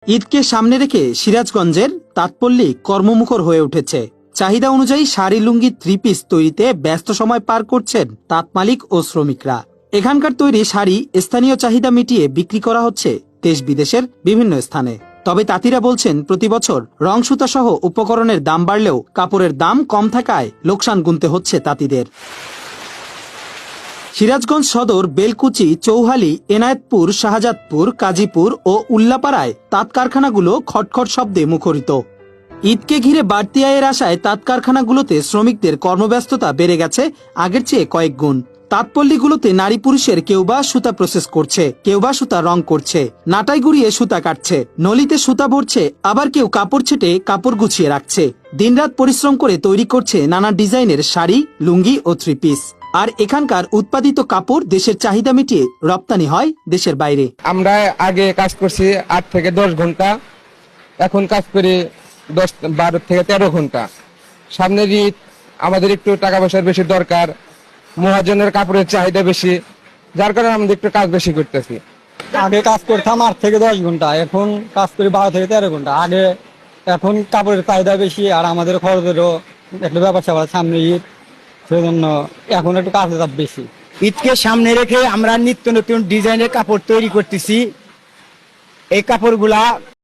ঈদকে সামনে রেখে সিরাজগঞ্জের তাঁতপল্লী কর্মমুখর হয়ে উঠেছে। চাহিদা অনুযায়ী শাড়ি, লুঙ্গি, থ্রি পিস তৈরিতে ব্যস্ত সময় পার করছেন তাঁত মালিক ও শ্রমিকরা। এখানকার তৈরি শাড়ি স্থানীয় চাহিদা মিটিয়ে বিক্রি করা হচ্ছে দেশ বিদেশের বিভিন্ন স্থানে। তবে তাঁতিরা বলছেন, প্রতি বছর রং সুতা সহ উপকরণের দাম বাড়লেও কাপড়ের দাম কম থাকায় লোকসান গুনতে হচ্ছে তাঁতিদের। সিরাজগঞ্জ সদর, বেলকুচি, চৌহালি, এনায়েতপুর, শাহজাদপুর, কাজীপুর ও উল্লাপাড়ায় তাঁত কারখানাগুলো খটখট শব্দে মুখরিত। ঈদকে ঘিরে বাড়তি আয়ের আশায় তাঁত কারখানাগুলোতে শ্রমিকদের কর্মব্যস্ততা বেড়ে গেছে আগের চেয়ে কয়েক গুণ। তাঁতপল্লীগুলোতে নারী পুরুষের কেউ বা সুতা প্রসেস করছে, কেউ বা সুতা রং করছে, নাটাই গুড়িয়ে সুতা কাটছে, নলিতে সুতা ভরছে, আবার কেউ কাপড় ছেটে কাপড় গুছিয়ে রাখছে। দিনরাত পরিশ্রম করে তৈরি করছে নানা ডিজাইনের শাড়ি, লুঙ্গি ও থ্রি পিস। আর এখানকার উৎপাদিত কাপড় দেশের চাহিদা মিটিয়ে রপ্তানি হয় দেশের বাইরে। আমরা আগে কাজ করছি 8 থেকে 10 ঘন্টা, এখন কাজ করি 12 থেকে 13 ঘন্টা। সামনের ঈদ, আমাদের একটু টাকা পয়সার বেশি দরকার, মহাজনের কাপড়ের চাহিদা বেশি, যার কারণে আমাদের একটু কাজ বেশি করতেছি। আগে কাজ করতাম 8 থেকে 10 ঘন্টা, এখন কাজ করি 12 থেকে 13 ঘন্টা। এখন কাপড়ের চাহিদা বেশি, আর আমাদের খরচেরও একটা ব্যাপার স্যাপার, সামনে ঈদ, সেই জন্য এখন একটু কাজের চাপ বেশি। ঈদকে সামনে রেখে আমরা নিত্য নতুন ডিজাইনের কাপড় তৈরি করতেছি। এই কাপড়গুলা